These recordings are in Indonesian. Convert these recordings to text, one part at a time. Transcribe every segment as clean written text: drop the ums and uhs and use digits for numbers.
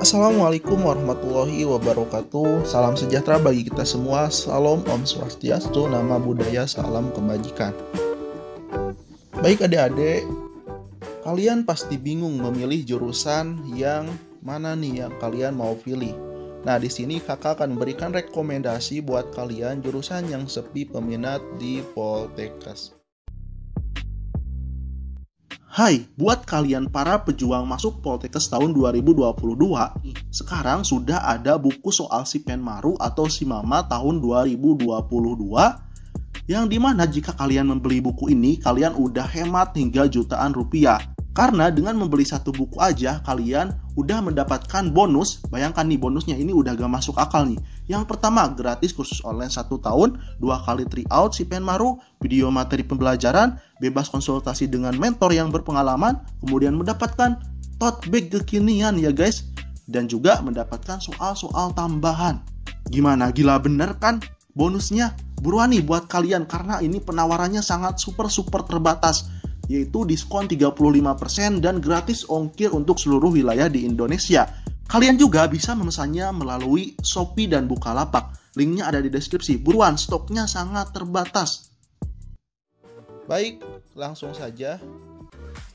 Assalamualaikum warahmatullahi wabarakatuh. Salam sejahtera bagi kita semua. Salam Om Swastiastu, nama budaya, salam kebajikan. Baik adik-adik, kalian pasti bingung memilih jurusan yang mana nih yang kalian mau pilih. Nah, di sini kakak akan memberikan rekomendasi buat kalian jurusan yang sepi peminat di Poltekkes. Hai, buat kalian para pejuang masuk Poltekkes tahun 2022, sekarang sudah ada buku soal si Penmaru atau si Mama tahun 2022, yang dimana jika kalian membeli buku ini, kalian udah hemat hingga jutaan rupiah. Karena dengan membeli satu buku aja, kalian udah mendapatkan bonus. Bayangkan nih, bonusnya ini udah gak masuk akal nih. Yang pertama, gratis kursus online 1 tahun, 2 kali tryout si Penmaru, video materi pembelajaran, bebas konsultasi dengan mentor yang berpengalaman, kemudian mendapatkan tote bag kekinian ya guys, dan juga mendapatkan soal-soal tambahan. Gimana, gila bener kan bonusnya? Buruan nih buat kalian, karena ini penawarannya sangat super terbatas, yaitu diskon 35% dan gratis ongkir untuk seluruh wilayah di Indonesia. Kalian juga bisa memesannya melalui Shopee dan Bukalapak. Linknya ada di deskripsi. Buruan, stoknya sangat terbatas. Baik, langsung saja.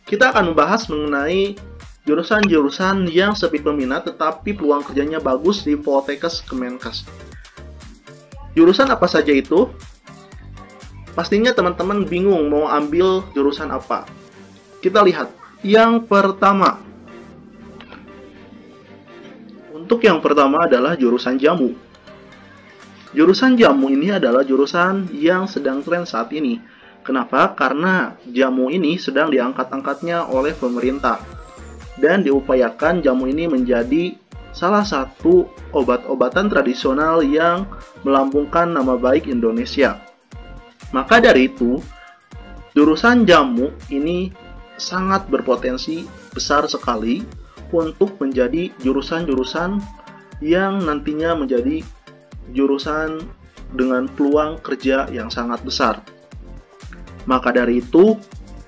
Kita akan membahas mengenai jurusan-jurusan yang sepi peminat tetapi peluang kerjanya bagus di Poltekkes Kemenkes. Jurusan apa saja itu? Pastinya teman-teman bingung mau ambil jurusan apa. Kita lihat. Yang pertama. Untuk yang pertama adalah jurusan jamu. Jurusan jamu ini adalah jurusan yang sedang tren saat ini. Kenapa? Karena jamu ini sedang diangkat-angkatnya oleh pemerintah. Dan diupayakan jamu ini menjadi salah satu obat-obatan tradisional yang melambungkan nama baik Indonesia. Maka dari itu, jurusan jamu ini sangat berpotensi besar sekali untuk menjadi jurusan-jurusan yang nantinya menjadi jurusan dengan peluang kerja yang sangat besar. Maka dari itu,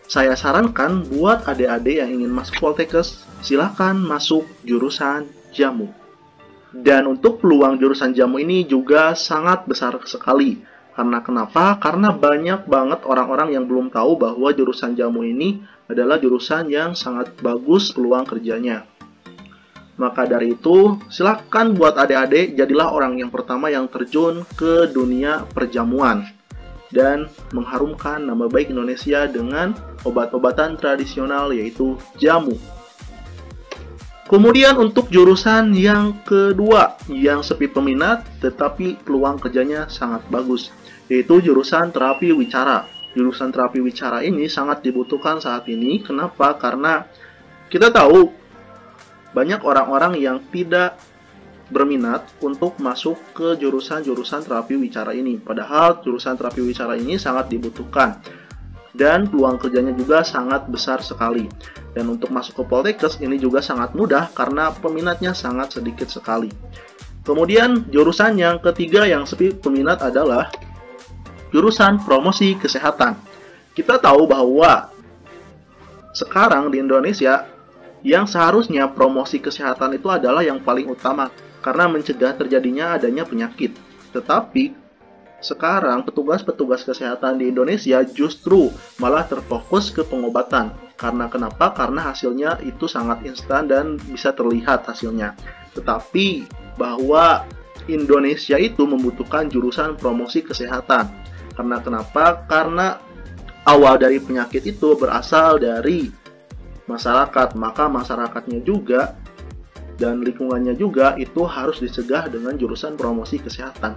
saya sarankan buat adik-adik yang ingin masuk Poltekkes, silahkan masuk jurusan jamu. Dan untuk peluang jurusan jamu ini juga sangat besar sekali. Karena kenapa? Karena banyak banget orang-orang yang belum tahu bahwa jurusan jamu ini adalah jurusan yang sangat bagus peluang kerjanya. Maka dari itu, silakan buat adik-adik jadilah orang yang pertama yang terjun ke dunia perjamuan dan mengharumkan nama baik Indonesia dengan obat-obatan tradisional yaitu jamu. Kemudian untuk jurusan yang kedua yang sepi peminat tetapi peluang kerjanya sangat bagus, yaitu jurusan terapi wicara. Jurusan terapi wicara ini sangat dibutuhkan saat ini. Kenapa? Karena kita tahu banyak orang-orang yang tidak berminat untuk masuk ke jurusan-jurusan terapi wicara ini. Padahal jurusan terapi wicara ini sangat dibutuhkan. Dan peluang kerjanya juga sangat besar sekali. Dan untuk masuk ke Poltekkes ini juga sangat mudah karena peminatnya sangat sedikit sekali. Kemudian jurusan yang ketiga yang sepi peminat adalah jurusan promosi kesehatan. Kita tahu bahwa sekarang di Indonesia yang seharusnya promosi kesehatan itu adalah yang paling utama karena mencegah terjadinya adanya penyakit. Tetapi sekarang petugas-petugas kesehatan di Indonesia justru malah terfokus ke pengobatan. Karena kenapa? Karena hasilnya itu sangat instan dan bisa terlihat hasilnya. Tetapi bahwa Indonesia itu membutuhkan jurusan promosi kesehatan. Karena kenapa? Karena awal dari penyakit itu berasal dari masyarakat. Maka masyarakatnya juga dan lingkungannya juga itu harus dicegah dengan jurusan promosi kesehatan.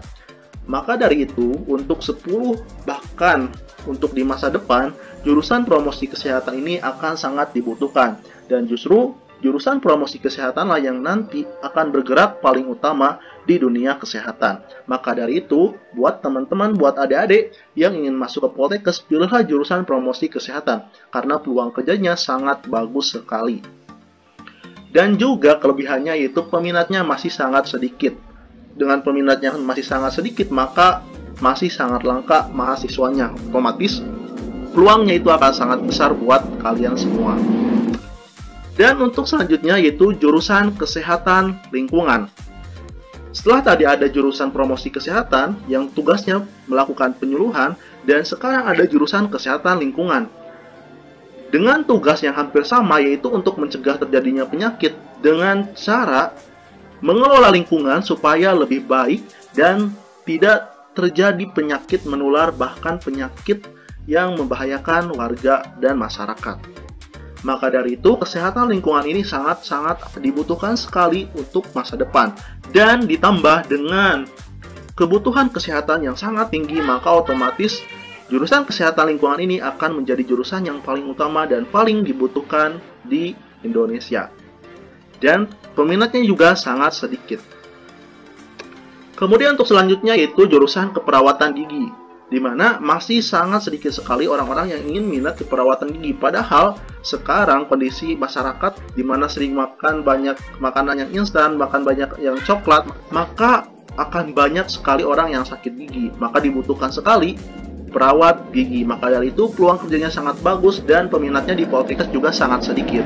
Maka dari itu, untuk 10 bahkan untuk di masa depan, jurusan promosi kesehatan ini akan sangat dibutuhkan. Dan justru jurusan promosi kesehatan lah yang nanti akan bergerak paling utama di dunia kesehatan. Maka dari itu, buat teman-teman, buat adik-adik yang ingin masuk ke Poltekkes, pilihlah jurusan promosi kesehatan. Karena peluang kerjanya sangat bagus sekali. Dan juga kelebihannya yaitu peminatnya masih sangat sedikit. Dengan peminatnya masih sangat sedikit, maka masih sangat langka mahasiswanya. Otomatis peluangnya itu akan sangat besar buat kalian semua. Dan untuk selanjutnya yaitu jurusan kesehatan lingkungan. Setelah tadi ada jurusan promosi kesehatan yang tugasnya melakukan penyuluhan, dan sekarang ada jurusan kesehatan lingkungan. Dengan tugas yang hampir sama, yaitu untuk mencegah terjadinya penyakit dengan cara mengelola lingkungan supaya lebih baik dan tidak terjadi penyakit menular, bahkan penyakit yang membahayakan warga dan masyarakat. Maka dari itu, kesehatan lingkungan ini sangat-sangat dibutuhkan sekali untuk masa depan. Dan ditambah dengan kebutuhan kesehatan yang sangat tinggi, maka otomatis jurusan kesehatan lingkungan ini akan menjadi jurusan yang paling utama dan paling dibutuhkan di Indonesia. Dan peminatnya juga sangat sedikit. Kemudian untuk selanjutnya yaitu jurusan keperawatan gigi, di mana masih sangat sedikit sekali orang-orang yang ingin minat ke perawatan gigi. Padahal sekarang kondisi masyarakat di mana sering makan banyak makanan yang instan, makan banyak yang coklat, maka akan banyak sekali orang yang sakit gigi. Maka dibutuhkan sekali perawat gigi. Maka dari itu peluang kerjanya sangat bagus dan peminatnya di Poltekkes juga sangat sedikit.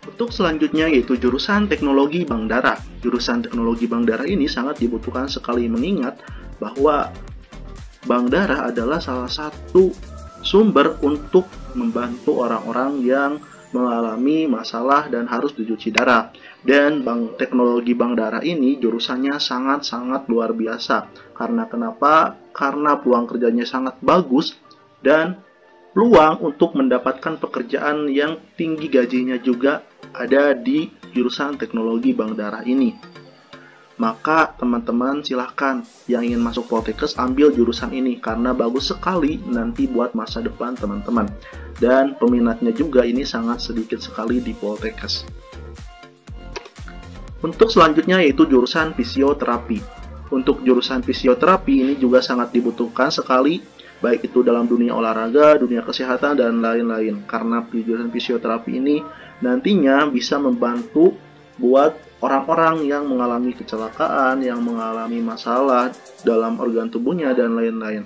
Untuk selanjutnya yaitu jurusan teknologi bank darah. Jurusan teknologi bank darah ini sangat dibutuhkan sekali, mengingat bahwa bank darah adalah salah satu sumber untuk membantu orang-orang yang mengalami masalah dan harus dicuci darah. Dan teknologi bank darah ini jurusannya sangat-sangat luar biasa. Karena kenapa? Karena peluang kerjanya sangat bagus dan peluang untuk mendapatkan pekerjaan yang tinggi gajinya juga ada di jurusan teknologi bank darah ini. Maka teman-teman silahkan yang ingin masuk Poltekkes ambil jurusan ini karena bagus sekali nanti buat masa depan teman-teman. Dan peminatnya juga ini sangat sedikit sekali di Poltekkes. Untuk selanjutnya yaitu jurusan fisioterapi. Untuk jurusan fisioterapi ini juga sangat dibutuhkan sekali, baik itu dalam dunia olahraga, dunia kesehatan, dan lain-lain. Karena jurusan fisioterapi ini nantinya bisa membantu buat orang-orang yang mengalami kecelakaan, yang mengalami masalah dalam organ tubuhnya, dan lain-lain.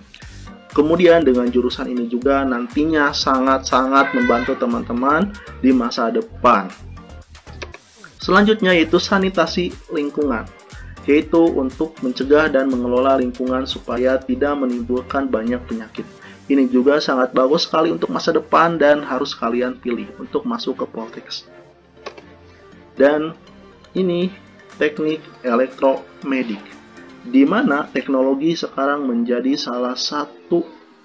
Kemudian dengan jurusan ini juga nantinya sangat-sangat membantu teman-teman di masa depan. Selanjutnya yaitu sanitasi lingkungan, yaitu untuk mencegah dan mengelola lingkungan supaya tidak menimbulkan banyak penyakit. Ini juga sangat bagus sekali untuk masa depan dan harus kalian pilih untuk masuk ke Poltekkes. Dan ini teknik elektromedik, di mana teknologi sekarang menjadi salah satu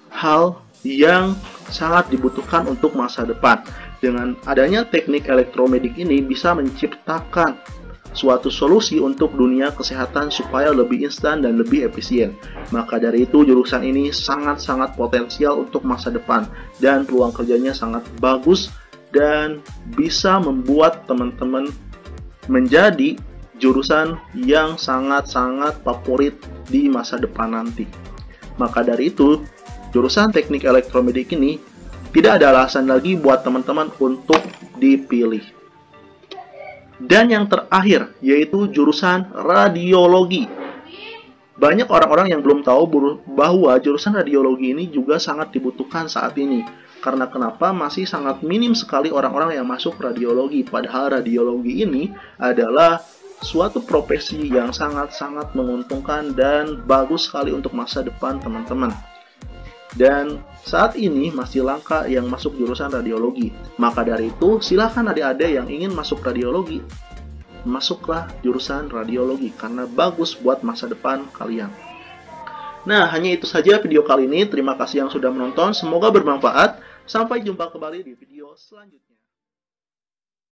hal yang sangat dibutuhkan untuk masa depan. Dengan adanya teknik elektromedik ini bisa menciptakan suatu solusi untuk dunia kesehatan supaya lebih instan dan lebih efisien. Maka dari itu jurusan ini sangat-sangat potensial untuk masa depan dan peluang kerjanya sangat bagus dan bisa membuat teman-teman menjadi jurusan yang sangat-sangat favorit di masa depan nanti. Maka dari itu jurusan teknik elektromedik ini tidak ada alasan lagi buat teman-teman untuk dipilih. Dan yang terakhir yaitu jurusan radiologi. Banyak orang-orang yang belum tahu bahwa jurusan radiologi ini juga sangat dibutuhkan saat ini. Karena kenapa? Masih sangat minim sekali orang-orang yang masuk radiologi. Padahal radiologi ini adalah suatu profesi yang sangat-sangat menguntungkan dan bagus sekali untuk masa depan teman-teman. Dan saat ini masih langka yang masuk jurusan radiologi. Maka dari itu silahkan adik-adik yang ingin masuk radiologi, masuklah jurusan radiologi karena bagus buat masa depan kalian. Nah, hanya itu saja video kali ini. Terima kasih yang sudah menonton, semoga bermanfaat. Sampai jumpa kembali di video selanjutnya.